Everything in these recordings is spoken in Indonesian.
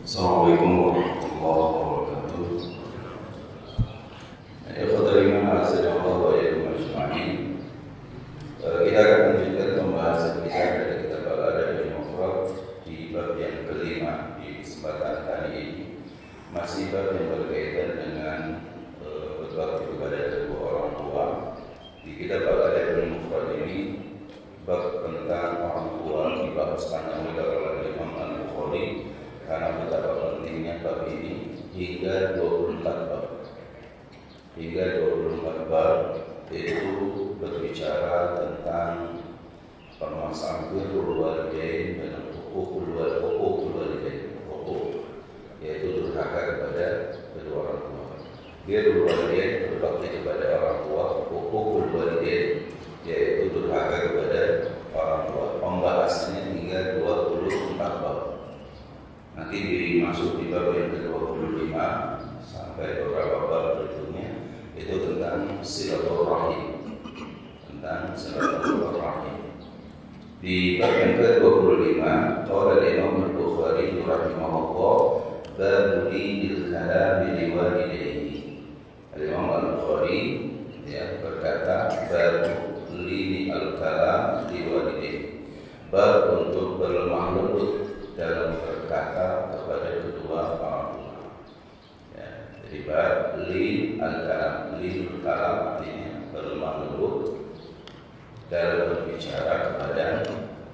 Assalamualaikum warahmatullahi wabarakatuh. Ikhwatul iman, azza wa jalla ajma'in. Kita akan lanjutkan pembahasan kita dari kitab Al-Adab al-Mufrad di bab yang kelima di kesempatan kali ini. Masih bab yang berkaitan dengan berbakti kepada kedua orang tua. Di kitab Al-Adab al-Mufrad ini bab tentang orang tua dibahas panjang lebar oleh Imam Al-Bukhari karena betapa pentingnya bab ini hingga 24 bab. Hingga 24 bab itu berbicara tentang permasalahan birrul walidain dan hukukul walidain, yaitu durhaka kepada kedua orang tua. Birrul walidain, berbakti kepada orang tua, hukukul walidain, yaitu durhaka kepada orang tua. Pembahasannya hingga 24 bab. Nanti dimasuk di bab yang ke-25 sampai beberapa bab berikutnya itu tentang silaturahim. Di bab yang ke-25 qala Imam Al-Bukhari rahimahullah bab lil kalam li walidayhi. Imam Al-Bukhari berkata bab lil kalam li walidayhi, bab untuk berlemah lembut dalam berkata kepada kedua orang tua. Jadi bab lil kalam artinya berlemah lembut dalam berbicara kepada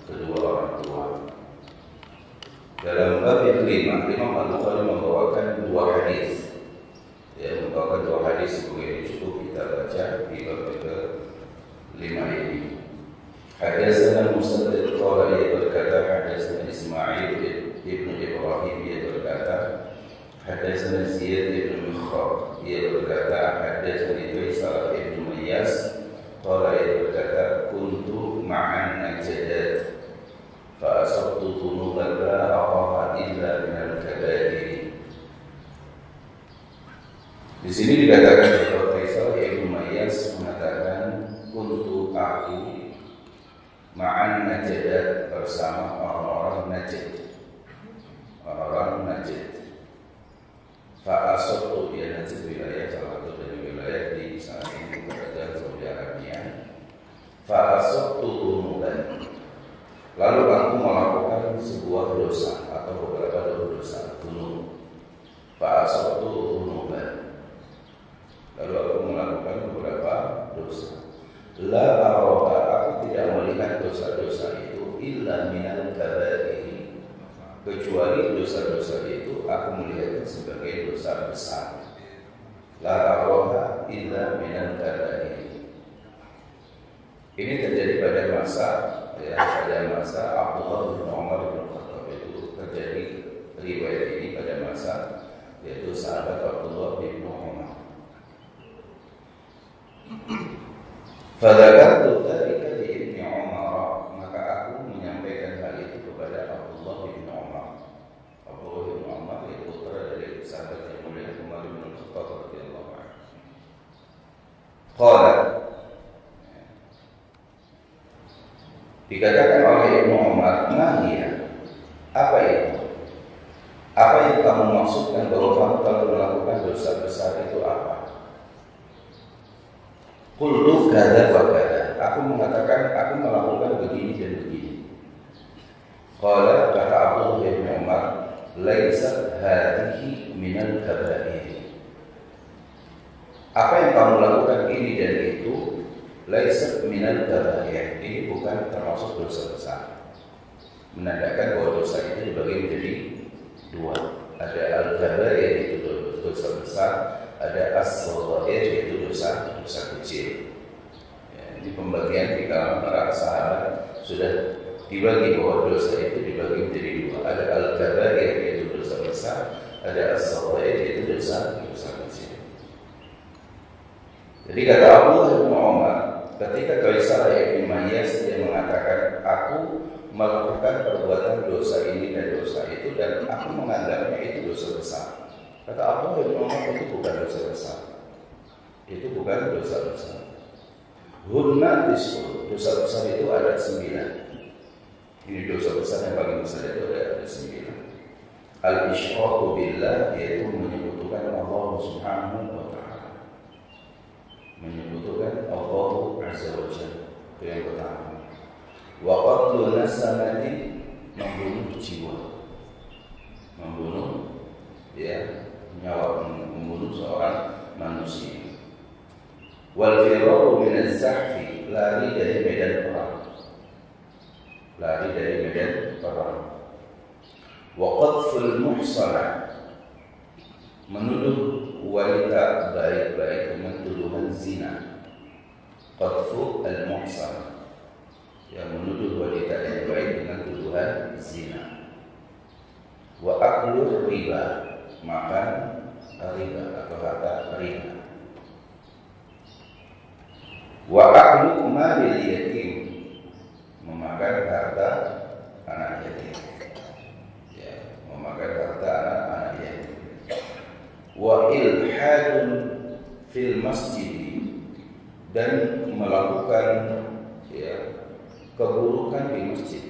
kedua orang tua. Dalam bab yang kelima, Imam Al-Bukhari membawakan dua hadis. Membawakan dua hadis sebagai cukup kita baca di bab ke-5 ini. Hadatsana Musaddad qala ia berkata hadatsana Ismail ibn Ibrahim ia berkata hadatsana Ziyad ibn Mikhrab ia berkata hadatsani Faisal ibn Iyas qala ia berkata kuntu ma'an najadat fa asabtu dhunuban la aqaha illa min al-kabair. Di sini dikatakan bahwa Faisal ibn Iyas mengatakan kuntu aku ma'an najadat bersama orang-orang Najd. Fa'asabtu, dia Najd wilayah salah satu dari wilayah di saat ini kerajaan Saudi Arabia. Fa'asabtu dhunuban, lalu aku melakukan sebuah dosa atau beberapa dosa. Fa'asabtu dhunuban, lalu aku melakukan beberapa dosa. La araha, aku tidak melihat dosa-dosa itu illa minal kabair, kecuali dosa-dosa itu aku melihatnya sebagai dosa besar. La araha illa minal kabair. Ini terjadi pada masa Abdullah bin Umar bin Khattab. Itu terjadi riwayat ini pada masa yaitu sahabat Abdullah bin Umar. Fadzakartu dzalika li Ibnu Umar, maka aku menyampaikan hal itu kepada Abdullah bin Umar. Abdullah bin Umar itu putra dari sahabat yang mulia Umar bin Khattab radhiyallahu anhu. Qala, dikatakan oleh Ibnu Umar, "Ma hiya?" Apa itu? Apa yang kamu maksudkan bahwa kamu kalau melakukan dosa besar itu apa? Qultu kadza wa kadza, aku mengatakan aku melakukan begini dan begini. Qala, kata Abdullah bin Umar, laisa hadhihi minal kabair. Apa yang kamu lakukan ini dan itu laisa minal kabair, ini bukan termasuk dosa besar. Menandakan bahwa dosa itu dibagi menjadi dua. Ada al-kabair itu dosa besar, ada as-saghair yaitu dosa kecil. Ini pembagian di kalangan para sahabat sudah dibagi bahwa dosa itu dibagi menjadi dua. Ada al-kabair yaitu dosa besar, ada as-saghair yaitu dosa kecil. Jadi kata Abdullah bin Umar, ketika Faisal bin Iyas dia mengatakan aku melakukan perbuatan dosa ini dan dosa itu dan aku menganggapnya itu dosa besar. Kata Abdullah bin Umar, itu bukan dosa besar. Itu bukan dosa besar. Hunna tis'un, dosa besar itu ada 9. Ini dosa besar yang paling besar itu ada 9. Al-isyraku billah yaitu menyebutkan Allah Subhanahu wa ta'ala, menyebutkan Allah Azza wa Jalla, itu yang pertama. Wa qatlu nasamati, membunuh jiwa, membunuh nyawa, membunuh seorang manusia. Wal firaru min az-zahfi, lari dari medan perang, lari dari medan perang. Wa qadful muhsanah, menuduh wanita baik-baik dengan tuduhan zina. Qadfu al-muhsanah, yang menuduh wanita yang baik dengan tuduhan zina. Wa aklu riba, makan riba atau harta riba. Wa aklu malil yatim, memakan harta anak yatim, memakan harta anak yatim. Wa ilhadun fil masjid, dan melakukan keburukan di masjid,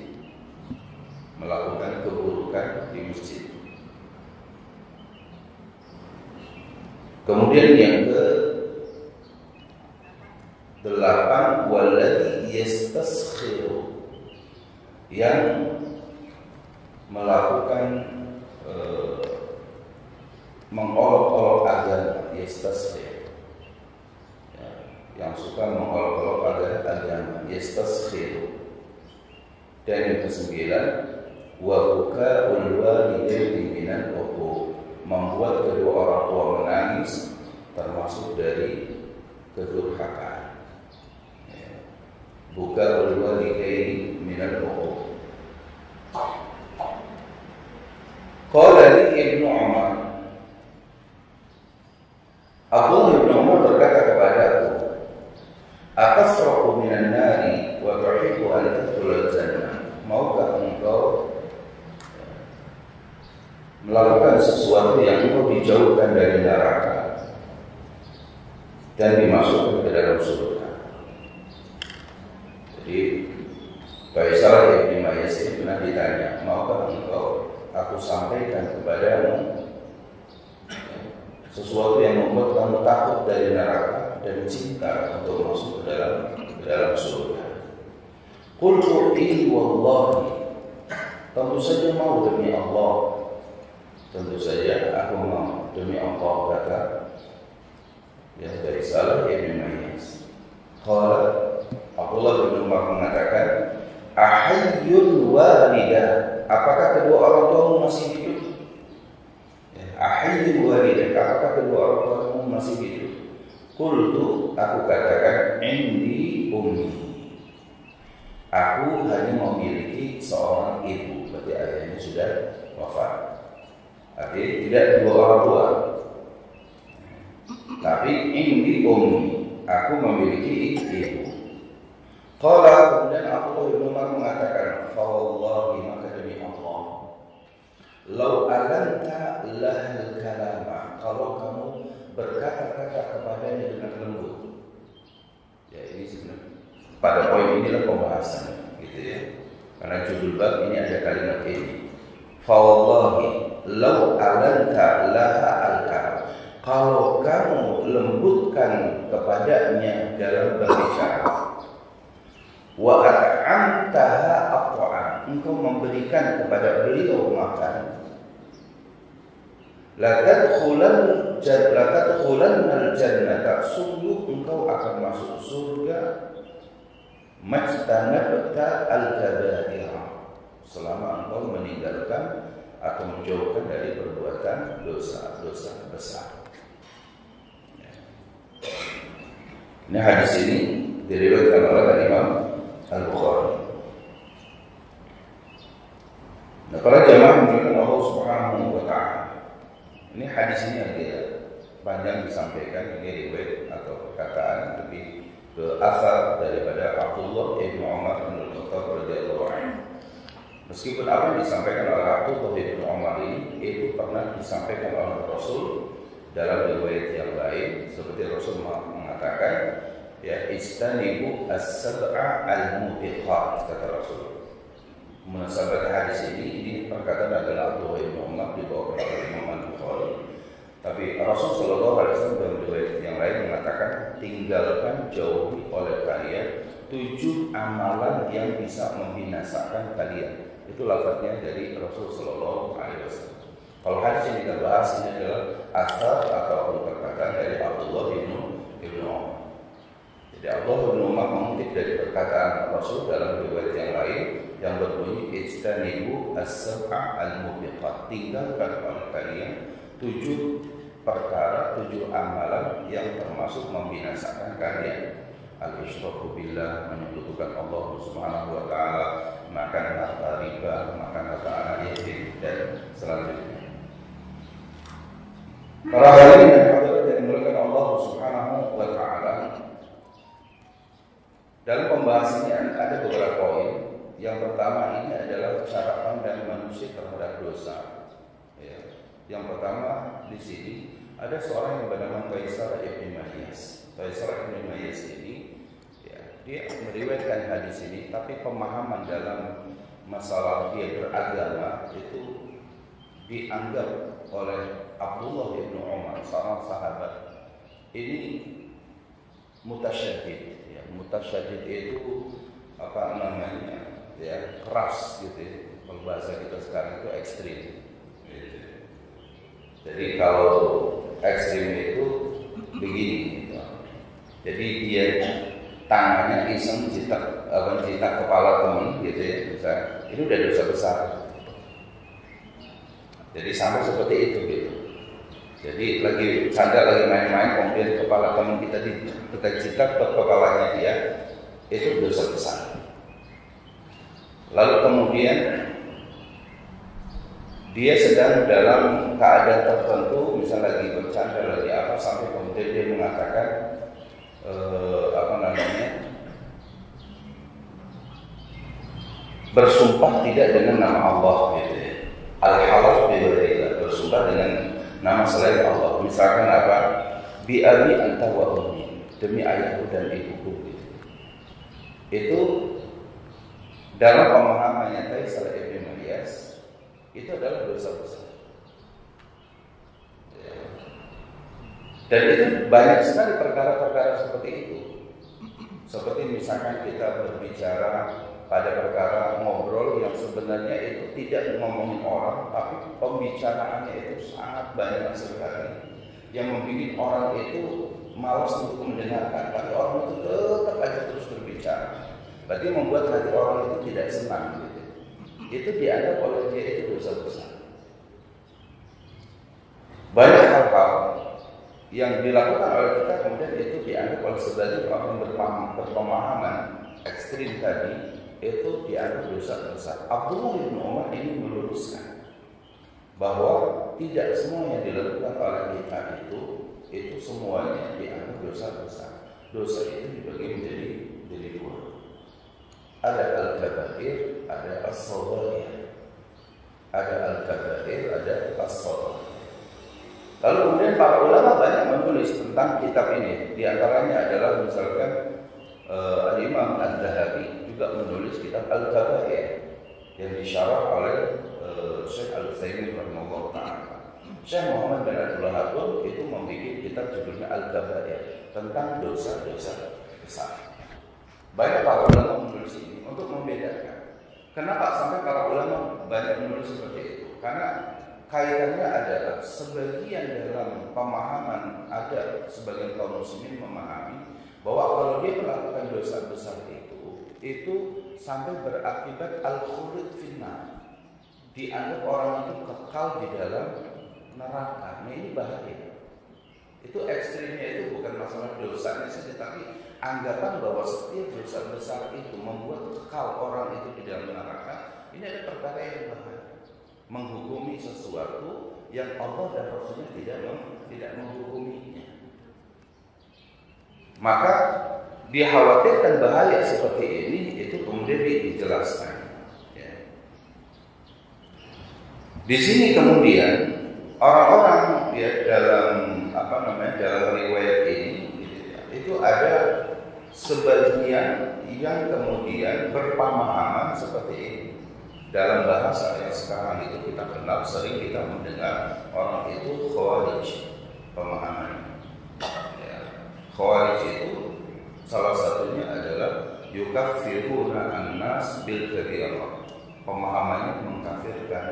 melakukan keburukan di masjid. Kemudian yang ke-8, walladzi yastaskhir, yang melakukan mengolok-olok agama, yastaskhir, yang suka mengolok-olok agama, yastaskhir. Dan yang ke-9, wa buka'ul walidaini minal uquq, membuat kedua orang tua menangis termasuk dari kedurhakaan. Buka'ul walidaini minal uquq. Qala li Ibnu Umar, Abdullah bin Umar berkata kepadaku, atasraku minan nari wa tuhibbu an tadkhulal jannah, maukah engkau melakukan sesuatu yang engkau dijauhkan dari neraka dan dimasukkan ke dalam surga? Jadi Faisal bin Yasir pernah ditanya, maukah engkau aku sampaikan kepadamu sesuatu yang membuat kamu takut dari neraka dan cinta untuk masuk ke dalam surga? Qultu wallahi, tentu saja mau demi Allah, tentu saja aku mau demi Allah, kata dari Salah bin Mayyas. Qala, Abdullah bin Umar mengatakan, ahayyul walidah, apakah kedua orang tuamu masih hidup? Ahayyul walidah, apakah kedua orang tuamu masih hidup? Qultu, aku katakan, indi ummi, aku hanya memiliki seorang ibu, berarti ayahnya sudah wafat. Artinya tidak dua orang tua, tapi indi ummi, aku memiliki ibu. Qala, kemudian Abdullah bin Umar mengatakan, fa wallahi, maka demi Allah, lau alanta lahal kalama, kalau kamu berkata-kata kepadanya dengan lembut. Ya, ini sebenarnya pada poin inilah pembahasan, gitu ya. Karena judul bab ini ada kalimat ini. Fa wallahi lau alanta laha al-kalam, kalau kamu lembutkan kepadanya dalam berbicara, wa at'amtaha at'am, engkau memberikan kepada beliau makan, la tadkhulanna al-jannata, sungguh engkau akan masuk surga, majtanabta al-kaba'ira, selama engkau meninggalkan atau menjauhkan dari perbuatan dosa-dosa besar. Ini hadis ini diriwayatkan oleh Imam Al-Bukhari. Nah, para jamaah menunjukkan Allah Subhanahu wa ta'ala. Ini hadis ini agak panjang disampaikan, ini riwayat atau perkataan lebih ke asal daripada Abdullah bin Umar bin Khattab radhiyallahu anhu. Meskipun apa yang disampaikan oleh Abdullah bin Umar ini itu pernah disampaikan oleh Rasul dalam riwayat yang lain, seperti Rasul mengatakan, ya, istanibu as-sab'a al-mubiqat, kata Rasul. Menasabati hadis ini perkataan adalah Abdullah bin Umar dibawa oleh Imam Al-Bukhari. Tapi Rasul Shallallahu Alaihi Wasallam dalam riwayat yang lain mengatakan, tinggalkan jauhi oleh kalian 7 amalan yang bisa membinasakan kalian. Itu lafaznya dari Rasul Shallallahu Alaihi Wasallam. Kalau hadis yang kita bahas ini adalah asar atau perkataan dari Abdullah bin Umar. Jadi Abdullah bin Umar mengutip dari perkataan Rasul dalam riwayat yang lain yang berbunyi ijtanibu as-sab'a al-mubiqat, tinggalkan oleh kalian 7 perkara, 7 amalan yang termasuk membinasakan kalian. Al-isyraku billah, menyekutukan Allah Subhanahu wa taala, makan harta riba, makan harta anak yatim, dan selanjutnya. Para hadirin yang hadirat yang dimuliakan Allah Subhanahu wa taala, dalam pembahasan ini ada beberapa poin. Yang pertama ini adalah cara pandang manusia terhadap dosa. Ya. Yang pertama di sini ada seorang yang bernama Qaisar ibn Mayyas. Qaisar ibn Mayyas ini, ya, dia meriwayatkan hadis ini, tapi pemahaman dalam masalah dia beragama itu dianggap oleh Abdullah bin Umar, seorang sahabat, ini mutasyadid. Ya, mutasyadid itu apa namanya? Ya, keras gitu ya. Kalau bahasa kita sekarang itu ekstrim gitu. Jadi kalau ekstrim itu begini gitu. Jadi dia tangannya iseng jitak kepala temen gitu ya, misalnya, itu udah dosa besar. Jadi sampai seperti itu gitu. Jadi lagi canda, lagi main-main, kemudian kepala teman kita jitak ke kepalanya dia, itu dosa besar. Lalu kemudian dia sedang dalam keadaan tertentu, misalnya lagi bercanda, lagi apa, sampai kemudian dia mengatakan bersumpah tidak dengan nama Allah gitu ya. Al-halaf bighairillah, bersumpah dengan nama selain Allah. Misalkan apa? Bi abi anta wa ummi, demi ayahku dan ibuku gitu. Itu dalam pemahamannya Qaisar ibn Mayyas itu adalah dosa besar. Dan itu banyak sekali perkara-perkara seperti itu. Seperti misalkan kita berbicara pada perkara ngobrol yang sebenarnya itu tidak ngomongin orang, tapi pembicaraannya itu sangat banyak sekali, yang membuat orang itu malas untuk mendengarkan, tapi orang itu tetap aja terus berbicara. Berarti membuat hati orang itu tidak senang gitu. Itu dianggap oleh dia itu dosa besar. Banyak hal-hal yang dilakukan oleh kita kemudian itu dianggap oleh sebagian orang yang berpemahaman ekstrim tadi, itu dianggap dosa besar. Abdullah bin Umar ini meluruskan bahwa tidak semua yang dilakukan oleh kita itu semuanya dianggap dosa besar. Dosa itu dibagi menjadi 2. Ada al-kabair, ada as-shaghair. Ada al-kabair, ada as-shaghair. Lalu kemudian para ulama banyak menulis tentang kitab ini. Di antaranya adalah misalkan Al-Imam Al-Dhahabi juga menulis kitab Al-Kabair yang disyarah oleh Syekh Al-Utsaimin rahimahullah ta'ala. Syekh Muhammad bin Abdul Wahhab itu membuat kitab judulnya Al-Kabair tentang dosa-dosa besar. Banyak para ulama menulis ini untuk membedakan. Kenapa sampai para ulama banyak menulis seperti itu? Karena kaitannya adalah sebagian dalam pemahaman, ada sebagian kaum muslimin memahami bahwa kalau dia melakukan dosa besar itu sampai berakibat al-khulud finnar, dianggap orang itu kekal di dalam neraka. Nah ini bahaya. Itu ekstrimnya itu bukan masalah dosanya saja, tapi anggapan bahwa setiap dosa besar itu membuat kekal orang itu di dalam neraka. Ini ada perkara yang bahaya, menghukumi sesuatu yang Allah dan Rasulnya tidak menghukuminya. Maka dikhawatirkan bahaya seperti ini itu kemudian dijelaskan. Ya. Di sini kemudian orang-orang ya dalam riwayat ini itu ada sebagian yang kemudian berpemahaman seperti ini. dalam bahasa yang sekarang itu kita kenal, sering kita mendengar orang itu khawarij pemahamannya. Ya. Khawarij itu salah satunya adalah yukaffiruna an-nas bil kabirah. Pemahamannya mengkafirkan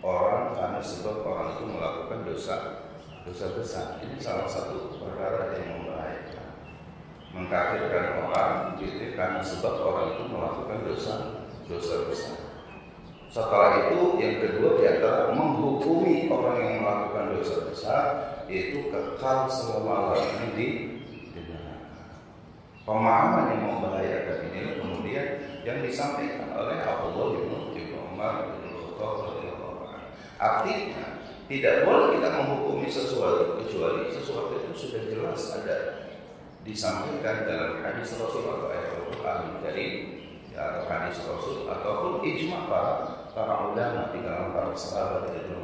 orang karena sebab orang itu melakukan dosa besar. Ini salah satu perkara yang membahayakan. Mengkafirkan orang gitu karena sebab orang itu melakukan dosa besar. Setelah itu yang kedua di antara menghukumi orang yang melakukan dosa besar, yaitu kekal selama-lamanya di neraka. Pemahaman yang membahayakan ini kemudian yang disampaikan oleh Abdullah bin Umar bin Khattab radhiyallahu anhu. Artinya tidak boleh kita menghukumi sesuatu kecuali sesuatu itu sudah jelas ada disampaikan dalam hadis Rasul atau ayat Al-Qur'an dari atau hadis Rasul ataupun ijma para ulama di kalangan para sahabat radhiyallahu